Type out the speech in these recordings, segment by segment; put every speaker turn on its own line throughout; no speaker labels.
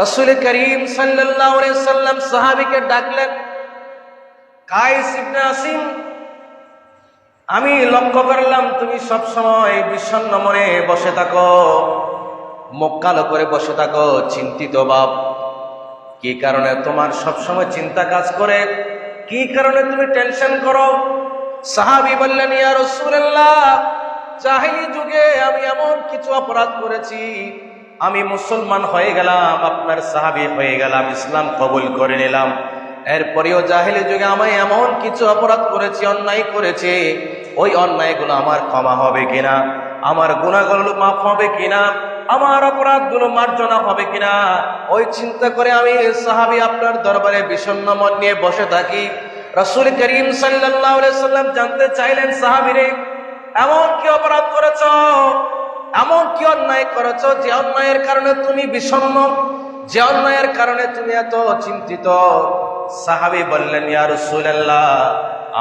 রাসূল করিম সাল্লাল্লাহু আলাইহি সাল্লাম সাহাবীকে ডাকলেন, কায়েস ইবনে আসিম, আমি লক্ষ্য করলাম তুমি সব সময় বিষণ্ণ মনে বসে থাকো, মুখ কালো করে বসে থাকো, চিন্তিত ভাব। কি কারণে তোমার সব সময় চিন্তা কাজ করে? কি কারণে তুমি টেনশন করো? সাহাবী বললেন, ইয়া রাসূলুল্লাহ, জাহেলি যুগে আমি এমন কিছু অপরাধ করেছি, আমি মুসলমান হয়ে গেলাম, আপনার সাহাবী হয়ে গেলাম, ইসলাম কবুল করে নিলাম। এরপরেও জাহেলি যুগে আমি এমন কিছু অপরাধ করেছি, অন্যায় করেছি, ওই অন্যায়গুলো আমার ক্ষমা হবে কিনা, আমার গুনাহগুলো মাফ হবে কিনা, আমার অপরাধগুলো মার্জনা হবে কিনা, ওই চিন্তা করে আমি সাহাবী আপনার দরবারে বিষণ্ণ মন নিয়ে বসে থাকি। রাসূল করিম সাল্লাল্লাহু আলাইহি সাল্লাম জানতে চাইলেন, সাহাবীরে, এমন কি অপরাধ করেছো, এমন কি অন্যায় করেছো যে অন্যায়ের কারণে তুমি বিষণ্ণ, যে অন্যায়ের কারণে তুমি এত চিন্তিত? সাহাবী বললেন, ইয়া রাসূলুল্লাহ,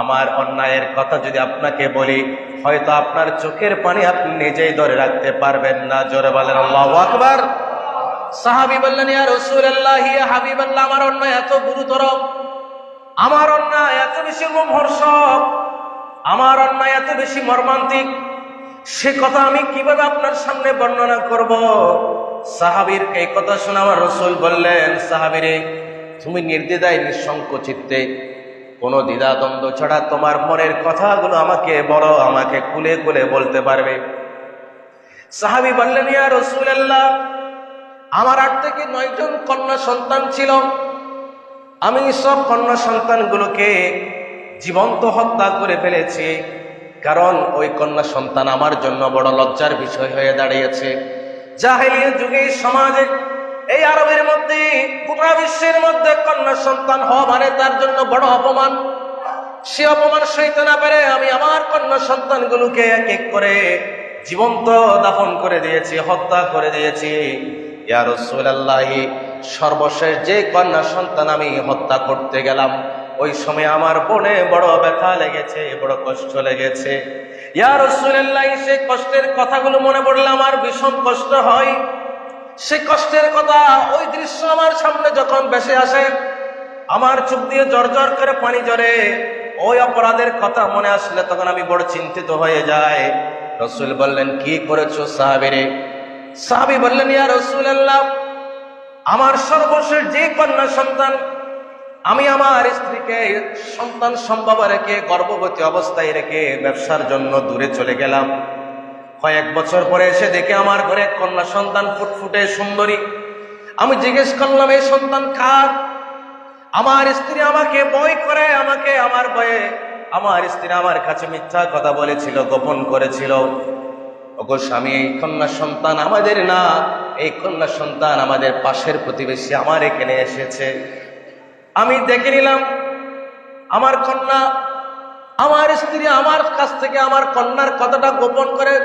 আমার অন্যায়ের কথা যদি আপনাকে বলি, হয়তো আপনার চোখের পানি আপনি নিজেই ধরে রাখতে পারবেন না। জোরে বলেন আল্লাহু আকবার। সাহাবী বললেন, ইয়া রাসূলুল্লাহ, ইয়া হাবিবাল্লাহ, আমার অন্যায় এত গুরুতর, আমার অন্যায় এত বেশি লোমহর্ষক, আমার অন্যায় এত বেশি মর্মান্তিক, সে কথা আমি কিভাবে আপনার সামনে বর্ণনা করব? সাহাবীর এই কথা শুনে আমার রাসূল বললেন, সাহাবীরে, তুমি নির্দ্বিধায় নিঃসংকোচিত্তে কোনো দ্বিধাদ্বন্দ্ব ছাড়া তোমার মনের কথাগুলো আমাকে বলো, আমাকে খুলে খুলে বলতে পারবে। সাহাবী বললেন, ইয়া রাসূলুল্লাহ, আমার 8 থেকে 9 জন কন্যা সন্তান ছিল, আমি সব কন্যা সন্তানগুলোকে জীবন্ত হত্যা করে ফেলেছি, কারণ ওই কন্যা সন্তান আমার জন্য বড় লজ্জার বিষয় হয়ে দাঁড়িয়েছে। জাহেলিয়াত যুগে সমাজে, এই আরবের মধ্যে, গোটা বিশ্বের মধ্যে কন্যা সন্তান হওয়া মানে তার জন্য বড় অপমান। সে অপমান সইতে না পেরে আমি আমার কন্যা সন্তানগুলোকে এক এক করে জীবন্ত দাফন করে দিয়েছি, হত্যা করে দিয়েছি। ইয়া রাসূলুল্লাহ, সর্বশেষ যে কন্যা সন্তান আমি হত্যা করতে গেলাম, ওই সময় আমার বনে বড় ব্যথা লেগেছে, বড় কষ্ট লেগেছে। ইয়া রাসূলুল্লাহ, সেই কষ্টের কথাগুলো মনে পড়লে আমার ভীষণ কষ্ট হয়। সেই কষ্টের কথা, ওই দৃশ্য আমার সামনে যখন ভেসে আসে, আমার চোখ দিয়ে জর্জর করে পানি ঝরে। ওই অপরাধের কথা মনে আসলে তখন আমি বড় চিন্তিত হয়ে যাই। রাসূল বললেন, কি করেছো সাহাবীরে? সাহাবী বললেন, ইয়া রাসূলুল্লাহ, আমার সর্বশেষ যে কন্যা সন্তান, আমি আমার স্ত্রীকে সন্তান সম্ভবা রেখে, গর্ভবতী অবস্থায় রেখে ব্যবসার জন্য দূরে চলে গেলাম। কয়েক বছর পরে এসে দেখে আমার ঘরে কন্যা সন্তান ফুটফুটে সুন্দরী। আমি জিজ্ঞেস করলাম, এই সন্তান কার? আমার স্ত্রী আমাকে ভয় করে, আমাকে আমার ভয়ে আমার স্ত্রী আমার কাছে মিথ্যা কথা বলেছিল, গোপন করেছিল। ওগো স্বামী, এই কন্যা সন্তান আমাদের না, এই কন্যা সন্তান আমাদের পাশের প্রতিবেশী আমার এখানে এসেছে। আমি দেখে নিলাম আমার কন্যা, আমার স্ত্রী আমার কাছ থেকে আমার কন্যার কথাটা গোপন করে,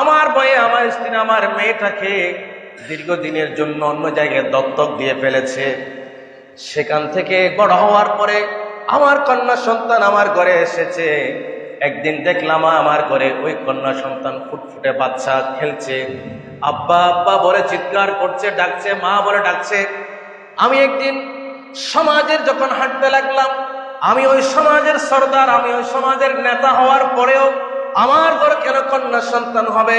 আমার ভয়ে আমার স্ত্রী আমার মেয়েটাকে দীর্ঘদিনের জন্য অন্য জায়গায় দত্তক দিয়ে ফেলেছে। সেখান থেকে বড় হওয়ার পরে আমার কন্যা সন্তান আমার ঘরে এসেছে। একদিন দেখলাম আমার ঘরে ওই কন্যা সন্তান ফুটফুটে বাচ্চা খেলছে, আব্বা আব্বা বলে চিৎকার করছে, ডাকছে, মা বলে ডাকছে। আমি একদিন সমাজের যখন হাঁটতে লাগলাম, আমি ওই সমাজের সর্দার, আমি ওই সমাজের নেতা হওয়ার পরেও আমার ঘরে কেন কন্যা সন্তান হবে?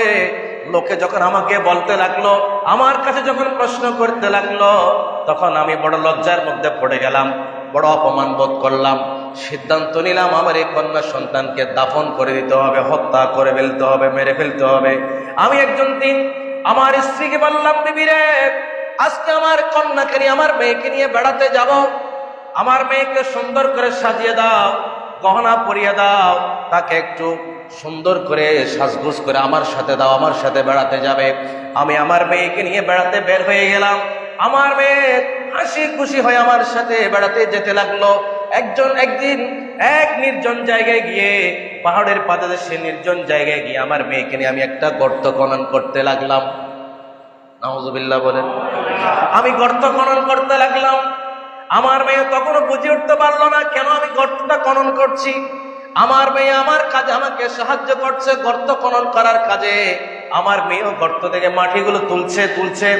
লোকে যখন আমাকে বলতে লাগলো, আমার কাছে যখন প্রশ্ন করতে লাগলো, তখন আমি বড় লজ্জার মধ্যে পড়ে গেলাম, বড় অপমান বোধ করলাম। সিদ্ধান্ত নিলাম আমার এই কন্যা সন্তানকে দাফন করে দিতে হবে, হত্যা করে ফেলতে হবে, মেরে ফেলতে হবে। আমি একজন দিন আমার স্ত্রীকে বললাম, বিবি রে, আজকে আমার কন্যাকে নিয়ে, আমার মেয়েকে নিয়ে বেড়াতে যাব, আমার মেয়েকে সুন্দর করে সাজিয়ে দাও, গহনা পরিয়ে দাও, তাকে একটু সুন্দর করে সাজগোজ করে আমার সাথে দাও, আমার সাথে বেড়াতে যাবে। আমি আমার মেয়েকে নিয়ে বেড়াতে বের হয়ে গেলাম। আমার মেয়ে হাসি খুশি হয়ে আমার সাথে বেড়াতে যেতে লাগলো। একদিন এক নির্জন জায়গায় গিয়ে, পাহাড়ের পাদদেশে নির্জন জায়গায় গিয়ে আমার মেয়েকে নিয়ে আমি একটা গর্ত খনন করতে লাগলাম। নাউযুবিল্লাহ বলেন। আমি গর্ত খনন করতে লাগলাম। আমার মেয়ে তখনও বুঝে উঠতে পারলো না কেন আমি গর্তটা খনন করছি। আমার মেয়ে আমার কাজে আমাকে সাহায্য করছে গর্ত খনন করার কাজে। আমার মেয়েও গর্ত থেকে মাটিগুলো তুলছে।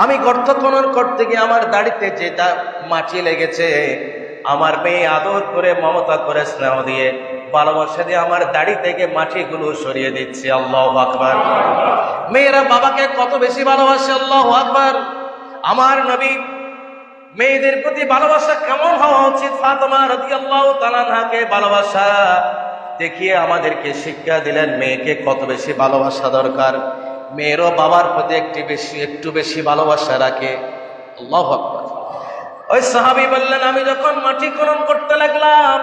আমি গর্ত খনন করতে গিয়ে আমার দাড়িতে যেটা মাটি লেগেছে, আমার মেয়ে আদর করে, মমতা করে, স্নেহ দিয়ে, ভালোবাসা দিয়ে আমার দাড়ি থেকে মাটিগুলো সরিয়ে দিচ্ছে। আল্লাহু আকবার। মেয়েরা বাবাকে কত বেশি ভালোবাসে, আল্লাহু আকবার। আমার নবী মেয়েদের প্রতি ভালোবাসা কেমন হওয়া উচিত, ফাতেমা রাদিয়াল্লাহু তাআলা আনহাকে ভালোবাসা দেখিয়ে আমাদেরকে শিক্ষা দিলেন মেয়েকে কত বেশি ভালোবাসা দরকার। মেয়েরও বাবার প্রতি একটু বেশি ভালোবাসা রাখে। আল্লাহু আকবার। ওই সাহাবী বললেন, আমি যখন মাটি খনন করতে লাগলাম,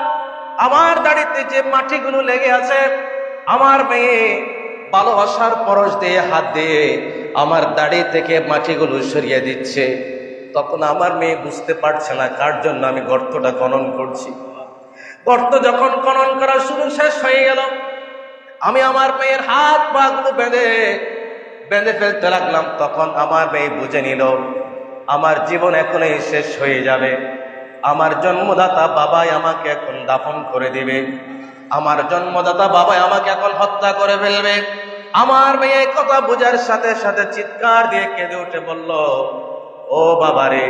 আমার দাড়িতে যে মাটিগুলো লেগে আছে, আমার মেয়ে ভালোবাসার পরশ দিয়ে, হাত দিয়ে আমার দাড়ি থেকে মাটিগুলো সরিয়ে দিচ্ছে। তখন আমার মেয়ে বুঝতে পারছে না কার জন্য আমি গর্তটা খনন করছি। গর্ত যখন খনন করা শুরু শেষ হয়ে গেল, আমি আমার মেয়ের হাত পা গুলো বেঁধে ফেলতে লাগলাম। তখন আমার মেয়ে বুঝে নিল আমার জীবন এখনই শেষ হয়ে যাবে, আমার জন্মদাতা বাবাই আমাকে এখন দাফন করে দিবে, আমার জন্মদাতা বাবাই আমাকে এখন হত্যা করে ফেলবে। আমার মেয়ে কথা বোঝার সাথে সাথে চিৎকার দিয়ে কেঁদে উঠে বলল, ও বাবারে,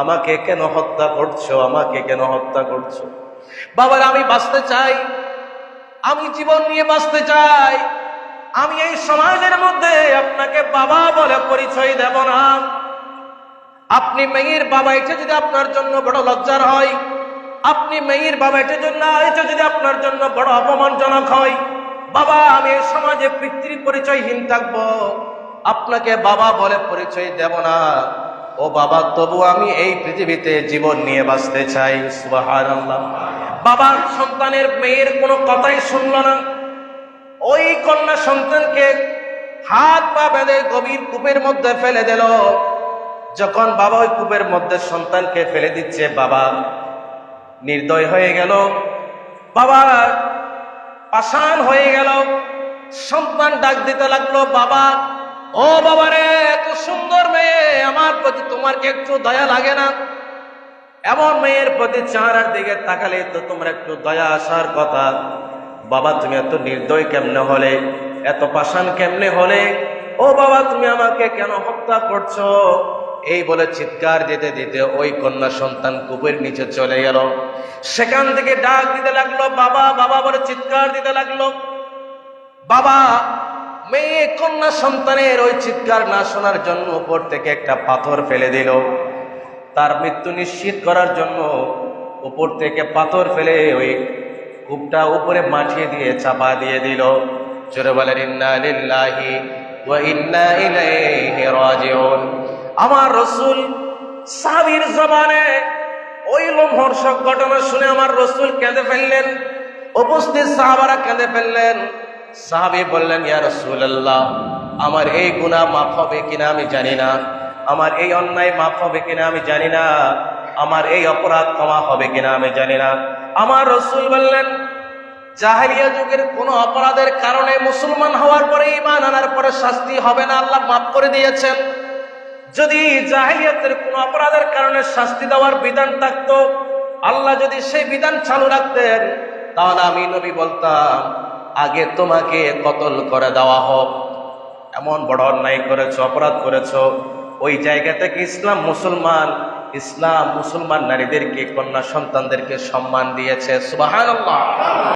আমাকে কেন হত্যা করছো, আমাকে কেন হত্যা করছো? বাবার, আমি বাঁচতে চাই, আমি জীবন নিয়ে বাঁচতে চাই, আমি এই সমাজের মধ্যে আপনাকে বাবা বলে পরিচয় দেব না। আপনি মেয়ের বাবা, এটা যদি আপনার জন্য বড় লজ্জার হয়, আপনি মেয়ের বাবা, এটা যদি আপনার জন্য বড় অপমানজনক হয়, বাবা আমি এই সমাজে পিতৃ পরিচয়হীন থাকবো, আপনাকে বাবা বলে পরিচয় দেব না। ও বাবা, তবু আমি এই পৃথিবীতে জীবন নিয়ে বাঁচতে চাই। সুবহানাল্লাহ। বাবার সন্তানের মেয়ের কোনো কথাই শুনল না। ওই কন্যা সন্তানকে হাত পা বেঁধে গভীর কূপের মধ্যে ফেলে দিল। যখন বাবা ওই কূপের মধ্যে সন্তানকে ফেলে দিচ্ছে, বাবা নির্দয় হয়ে গেল, বাবা পাষাণ হয়ে গেল। সন্তান ডাক দিতে লাগলো, বাবা, ও বাবারে, এত সুন্দর মেয়ে, আমার প্রতি তোমার কি একটু দয়া লাগে না? এমন মেয়ের প্রতি চেহারার দিকে তাকালে তো তোমার একটু দয়া আসার কথা। বাবা, তুমি এত নির্দয় কেমনে হলে, এত পাষাণ কেমনে হলে? ও বাবা, তুমি আমাকে কেন হত্যা করছো? এই বলে চিৎকার দিতে দিতে ওই কন্যা সন্তান কূপের নিচে চলে গেল। সেখান থেকে ডাক দিতে লাগলো, বাবা, বাবা বলে চিৎকার দিতে লাগলো। বাবা মেয়ে কন্যা সন্তানের ওই চিৎকার না শোনার জন্য উপর থেকে একটা পাথর ফেলে দিল। তার মৃত্যু নিশ্চিত করার জন্য উপর থেকে পাথর ফেলে ওই কূপটা উপরে মাটিয়ে দিয়ে চাপা দিয়ে দিল। জোরে বলেন ইন্না লিল্লাহি ওয়া ইন্না ইলাইহি রাজিউন। আমার রাসূল সাহাবীর জবানে ওই লোমহর্ষক ঘটনা শুনে আমার রাসূল কেঁদে ফেললেন, উপস্থিত সাহাবারা কেঁদে ফেললেন। সাহাবী বললেন, ইয়া রাসূলুল্লাহ, আমার এই গুনাহ মাফ হবে কিনা আমি জানি না, আমার এই অন্যায় মাফ হবে কিনা আমি জানি না, আমার এই অপরাধ ক্ষমা হবে কিনা আমি জানি না। আমার রাসূল বললেন, জাহেলিয়া যুগের কোন অপরাধের কারণে মুসলমান হওয়ার পরে, ঈমান আনার পরে শাস্তি হবে না, আল্লাহ মাফ করে দিয়েছেন। যদি জাহেলিয়াতের কোন অপরাধের কারণে শাস্তি দেওয়ার বিধান থাকতো, আল্লাহ যদি সেই বিধান চালু রাখতেন, তাহলে আমি নবী বলতাম, আগে তোমাকে কতল করে দেওয়া হোক। এমন বড় অন্যায় করেছো, অপরাধ করেছো। ওই জায়গা থেকে ইসলাম মুসলমান নারীদেরকে, কন্যা সন্তানদেরকে সম্মান দিয়েছে। সুবহানাল্লাহ।